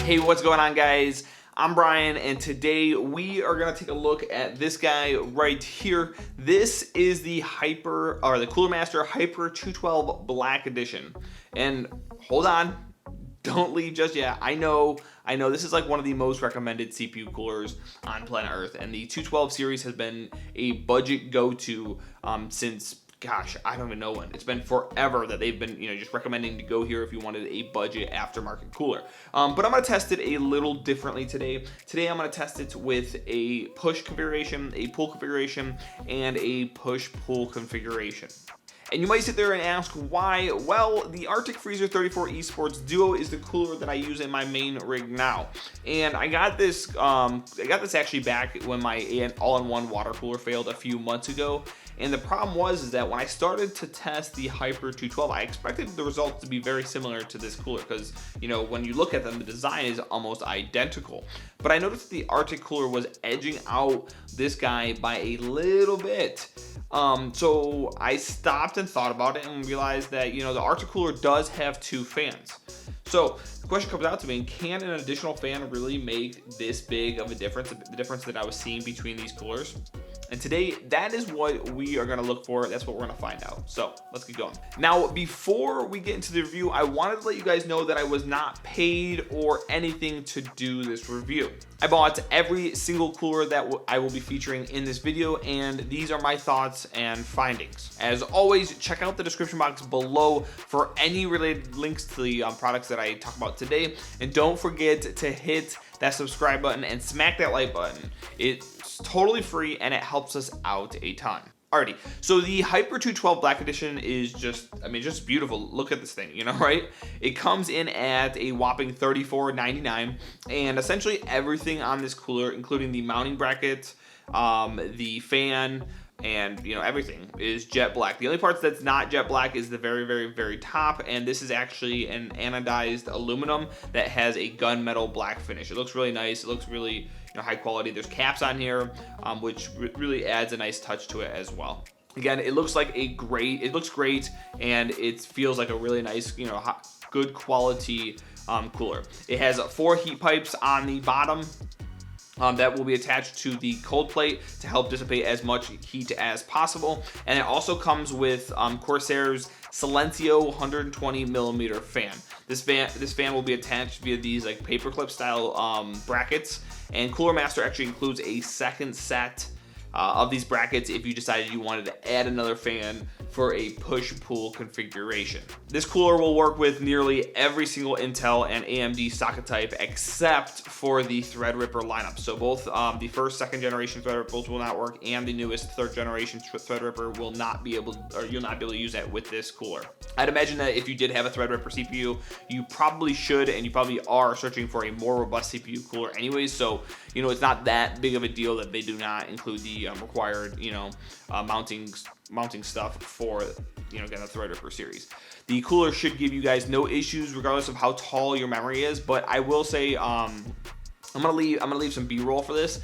Hey, what's going on, guys? I'm Brian, and today we are gonna take a look at this guy right here. This is the Cooler Master Hyper 212 Black Edition. And hold on, don't leave just yet. I know this is like one of the most recommended CPU coolers on planet Earth, and the 212 series has been a budget go-to since, gosh, I don't even know when. It's been forever that they've been, just recommending to go here if you wanted a budget aftermarket cooler. But I'm gonna test it a little differently today. Today I'm gonna test it with a push configuration, a pull configuration, and a push-pull configuration. And you might sit there and ask why. Well, the Arctic Freezer 34 Esports Duo is the cooler that I use in my main rig now. And I got this actually back when my all-in-one water cooler failed a few months ago. And the problem was that when I started to test the Hyper 212, I expected the results to be very similar to this cooler because, when you look at them, the design is almost identical. But I noticed the Arctic cooler was edging out this guy by a little bit. So I stopped and thought about it and realized that, the Arctic cooler does have two fans. So the question comes out to me, can an additional fan really make this big of a difference, the difference that I was seeing between these coolers? And today, that is what we are gonna look for. That's what we're gonna find out. So let's get going. Now, before we get into the review, I wanted to let you guys know that I was not paid or anything to do this review. I bought every single cooler that I will be featuring in this video, and these are my thoughts and findings. As always, check out the description box below for any related links to the products that I talk about today. And don't forget to hit that subscribe button and smack that like button. It's totally free and it helps us out a ton. Alrighty, so the Hyper 212 Black Edition is just beautiful. Look at this thing, right? It comes in at a whopping $34.99, and essentially everything on this cooler, including the mounting bracket, the fan, and everything is jet black. The only parts that's not jet black is the very, very, very top, and this is actually an anodized aluminum that has a gunmetal black finish. It looks really nice. It looks really high quality. There's caps on here, which really adds a nice touch to it as well. Again, it looks great, and it feels like a really nice, good quality cooler. It has 4 heat pipes on the bottom that will be attached to the cold plate to help dissipate as much heat as possible. And it also comes with Corsair's Silencio 120 millimeter fan. This fan will be attached via these like paperclip style brackets. And Cooler Master actually includes a second set of these brackets if you decided you wanted to add another fan for a push-pull configuration. This cooler will work with nearly every single Intel and AMD socket type except for the Threadripper lineup. So both the first, second generation Threadrippers will not work, and the newest third generation Threadripper will not be able, or you'll not be able to use that with this cooler. I'd imagine that if you did have a Threadripper CPU, you probably should, and you probably are searching for a more robust CPU cooler anyways. So it's not that big of a deal that they do not include the required mounting stuff for again, the Threadripper series. The cooler should give you guys no issues regardless of how tall your memory is, but I will say I'm gonna leave some B-roll for this.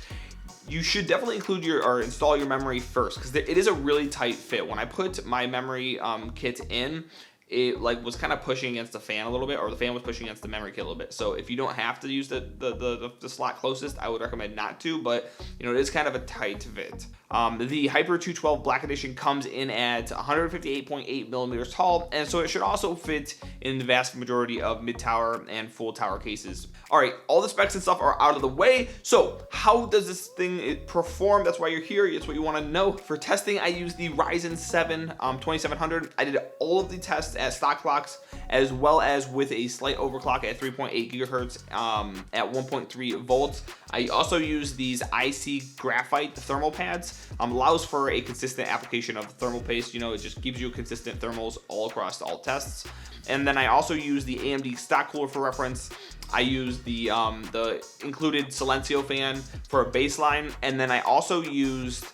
You should definitely include or install your memory first, because it is a really tight fit. When I put my memory kit in, it was kind of pushing against the fan a little bit, or the fan was pushing against the memory kit a little bit. So if you don't have to use the slot closest, I would recommend not to, but it is kind of a tight fit. The Hyper 212 Black Edition comes in at 158.8 millimeters tall, and so it should also fit in the vast majority of mid-tower and full tower cases. All right, all the specs and stuff are out of the way. So how does this thing perform? That's why you're here. It's what you want to know. For testing, I used the Ryzen 7 2700. I did all of the tests at stock clocks, as well as with a slight overclock at 3.8 gigahertz at 1.3 volts. I also use these IC graphite thermal pads. Allows for a consistent application of thermal paste. It just gives you consistent thermals all across all tests. And then I also use the AMD stock cooler for reference. I use the included Silencio fan for a baseline, and then I also used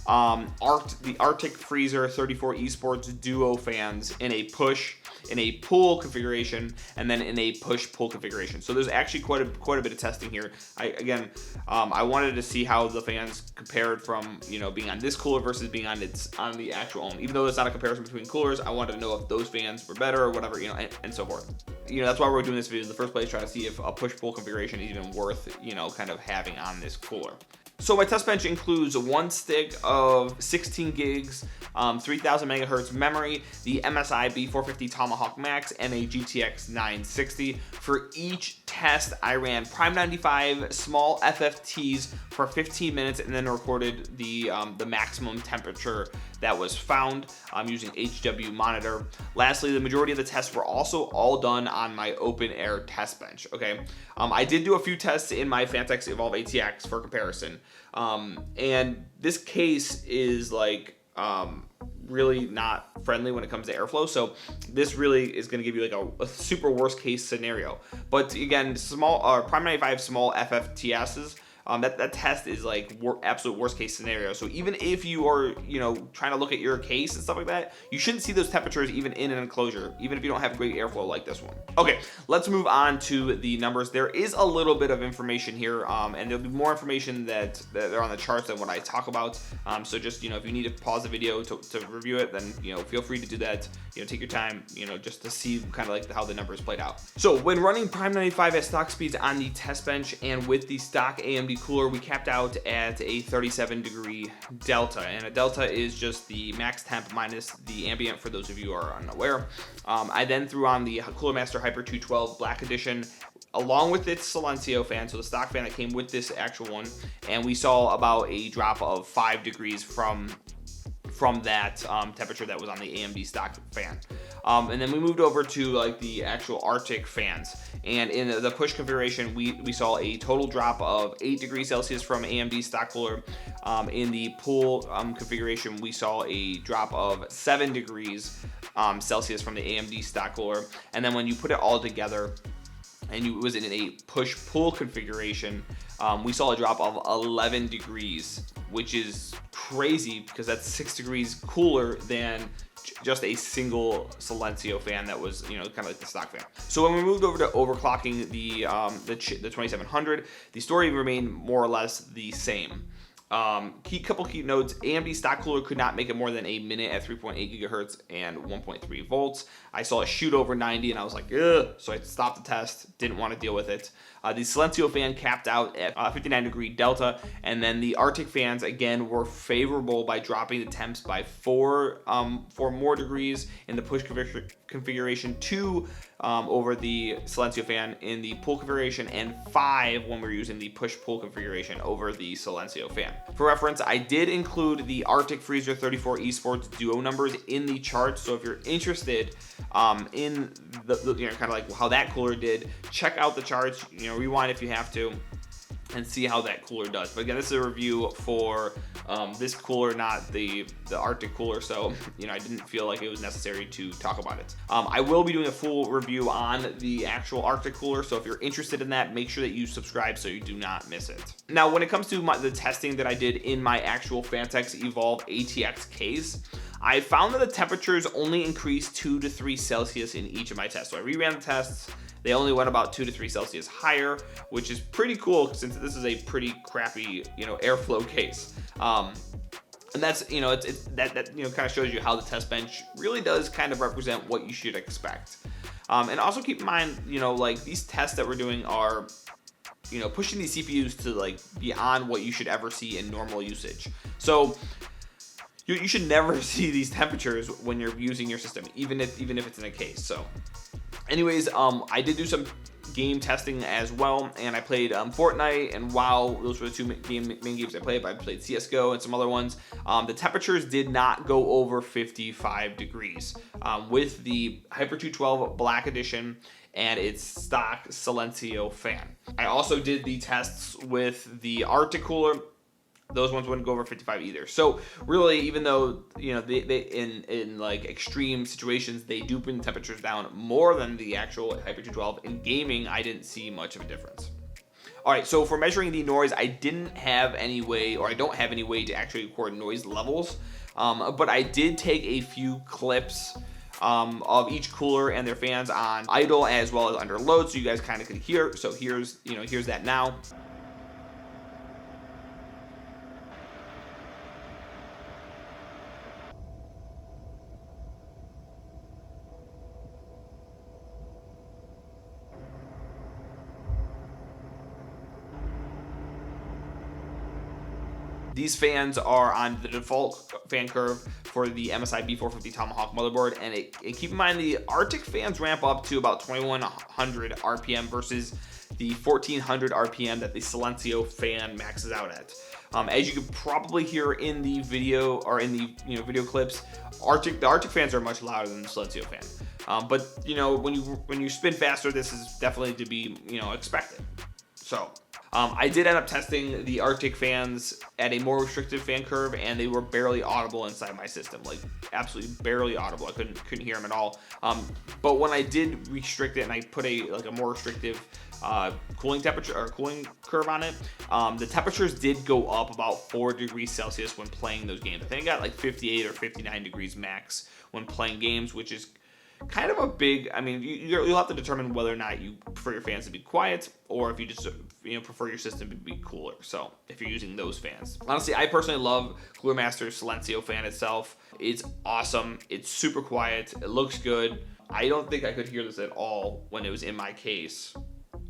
the Arctic Freezer 34 Esports Duo fans in a push in a pull configuration, and then in a push-pull configuration. So there's actually quite a bit of testing here. I wanted to see how the fans compared from, you know, being on this cooler versus being on the actual own. Even though it's not a comparison between coolers, I wanted to know if those fans were better or whatever, you know, and so forth. You know, that's why we're doing this video in the first place, trying to see if a push-pull configuration is even worth, you know, kind of having on this cooler. So my test bench includes one stick of 16 gigs, 3000 megahertz memory, the MSI B450 Tomahawk Max, and a GTX 960. For each test, I ran Prime 95 small FFTs for 15 minutes and then recorded the maximum temperature that was found using HW monitor. Lastly, the majority of the tests were also all done on my open air test bench. Okay, I did do a few tests in my Vantex Evolve ATX for comparison, and this case is like really not friendly when it comes to airflow. So this really is going to give you like a super worst case scenario. But again, Prime 95 small FFTSs. That test is like absolute worst case scenario. So even if you are, you know, trying to look at your case and stuff like that, you shouldn't see those temperatures even in an enclosure, even if you don't have great airflow like this one. Okay, let's move on to the numbers. There is a little bit of information here, and there'll be more information that are on the charts than what I talk about. So just, you know, if you need to pause the video to review it, then, you know, feel free to do that. You know, take your time, you know, just to see kind of like how the numbers played out. So when running Prime 95 at stock speeds on the test bench and with the stock AMD cooler, we capped out at a 37-degree delta, and a delta is just the max temp minus the ambient, for those of you who are unaware. I then threw on the Cooler Master Hyper 212 Black Edition along with its Silencio fan, so the stock fan that came with this actual one, and we saw about a drop of 5 degrees from that temperature that was on the AMD stock fan. And then we moved over to like the actual Arctic fans, and in the push configuration we saw a total drop of 8 degrees Celsius from AMD stock cooler. In the pull configuration we saw a drop of 7 degrees Celsius from the AMD stock cooler, and then when you put it all together and it was in a push-pull configuration, we saw a drop of 11 degrees, which is crazy because that's 6 degrees cooler than just a single Silencio fan that was, you know, kind of like the stock fan. So when we moved over to overclocking the 2700, the story remained more or less the same. Couple key notes: AMD stock cooler could not make it more than a minute at 3.8 gigahertz and 1.3 volts. I saw it shoot over 90 and I was like, ugh, so I stopped the test, didn't want to deal with it. The Silencio fan capped out at 59-degree delta, and then the Arctic fans again were favorable by dropping the temps by 4 more degrees in the push configuration, 2 over the Silencio fan in the pull configuration, and 5 when we're using the push-pull configuration over the Silencio fan. For reference, I did include the Arctic Freezer 34 Esports Duo numbers in the charts, so if you're interested in the you know, kind of like how that cooler did, check out the charts, you know, rewind if you have to, and see how that cooler does. But again, this is a review for this cooler, not the Arctic cooler, so, you know, I didn't feel like it was necessary to talk about it. I will be doing a full review on the actual Arctic cooler, so if you're interested in that, make sure that you subscribe so you do not miss it. Now, when it comes to the testing that I did in my actual Vantex Evolve ATX case, I found that the temperatures only increased 2 to 3 Celsius in each of my tests. So I reran the tests. They only went about 2 to 3 Celsius higher, which is pretty cool since this is a pretty crappy, you know, airflow case. And that's, you know, that you know, kind of shows you how the test bench really does kind of represent what you should expect. And also keep in mind, you know, like these tests that we're doing are, you know, pushing these CPUs to like beyond what you should ever see in normal usage. So you should never see these temperatures when you're using your system, even if it's in a case. So anyways, I did do some game testing as well, and I played Fortnite and WoW. Those were the two main games I played, but I played CSGO and some other ones. The temperatures did not go over 55 degrees with the Hyper 212 Black Edition and its stock Silencio fan. I also did the tests with the Arctic cooler. Those ones wouldn't go over 55 either. So really, even though, you know, they in like extreme situations they do bring temperatures down more than the actual Hyper 212, in gaming I didn't see much of a difference. All right, so for measuring the noise, I didn't have any way, or I don't have any way to actually record noise levels, but I did take a few clips of each cooler and their fans on idle as well as under load, so you guys kind of can hear. So here's that now. These fans are on the default fan curve for the MSI B450 Tomahawk motherboard, and keep in mind the Arctic fans ramp up to about 2100 RPM versus the 1400 RPM that the Silencio fan maxes out at. As you can probably hear in the video or in the video clips, the Arctic fans are much louder than the Silencio fan. But when you spin faster, this is definitely to be expected. So. I did end up testing the Arctic fans at a more restrictive fan curve, and they were barely audible inside my system, like absolutely barely audible. I couldn't hear them at all. But when I did restrict it and I put a more restrictive cooling temperature or cooling curve on it, the temperatures did go up about 4 degrees Celsius when playing those games. I think I got like 58 or 59 degrees max when playing games, which is kind of a big, I mean, you'll have to determine whether or not you prefer your fans to be quiet or if you just prefer your system to be cooler. So if you're using those fans, honestly, I personally love Cooler Master's Silencio fan itself. It's awesome. It's super quiet. It looks good. I don't think I could hear this at all when it was in my case,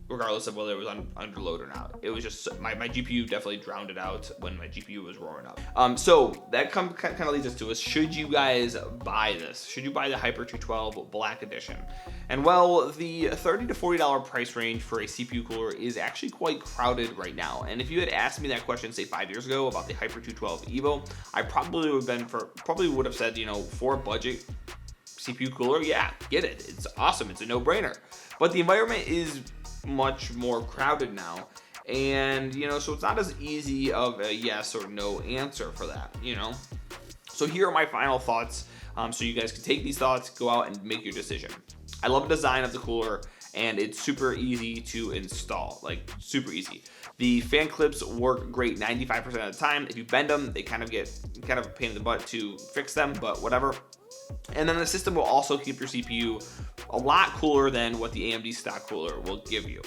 regardless of whether it was under load or not. It was just my GPU definitely drowned it out when my GPU was roaring up. So that kind of leads us to us. Should you guys buy this? Should you buy the Hyper 212 Black Edition? And well, the $30 to $40 price range for a CPU cooler is actually quite crowded right now. And if you had asked me that question, say 5 years ago about the Hyper 212 Evo, I probably would have said, for a budget CPU cooler, yeah, get it. It's awesome. It's a no-brainer. But the environment is much more crowded now, and so it's not as easy of a yes or no answer for that. So here are my final thoughts, so you guys can take these thoughts, go out and make your decision. I love the design of the cooler, and it's super easy to install, like super easy. The fan clips work great 95% of the time. If you bend them, they kind of a pain in the butt to fix them, but whatever. And then the system will also keep your CPU a lot cooler than what the AMD stock cooler will give you.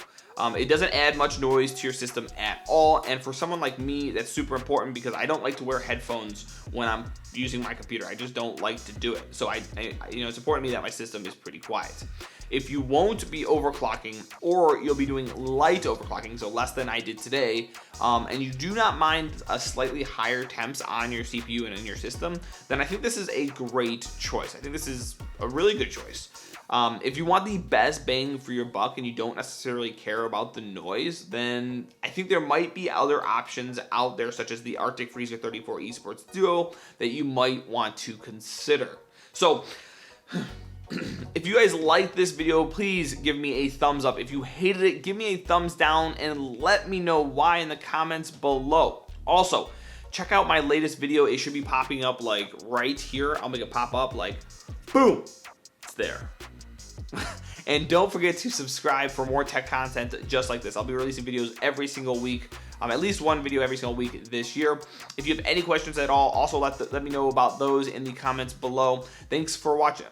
It doesn't add much noise to your system at all, and for someone like me, that's super important because I don't like to wear headphones when I'm using my computer. I just don't like to do it. So it's important to me that my system is pretty quiet. If you won't be overclocking, or you'll be doing light overclocking, so less than I did today, and you do not mind a slightly higher temps on your CPU and in your system, then I think this is a great choice. I think this is a really good choice. If you want the best bang for your buck and you don't necessarily care about the noise, then I think there might be other options out there, such as the Arctic Freezer 34 Esports Duo, that you might want to consider. So if you guys liked this video, please give me a thumbs up. If you hated it, give me a thumbs down and let me know why in the comments below. Also, check out my latest video. It should be popping up like right here. I'll make it pop up like boom. It's there. And don't forget to subscribe for more tech content just like this. I'll be releasing videos every single week, at least one video every single week this year. If you have any questions at all, also let me know about those in the comments below. Thanks for watching.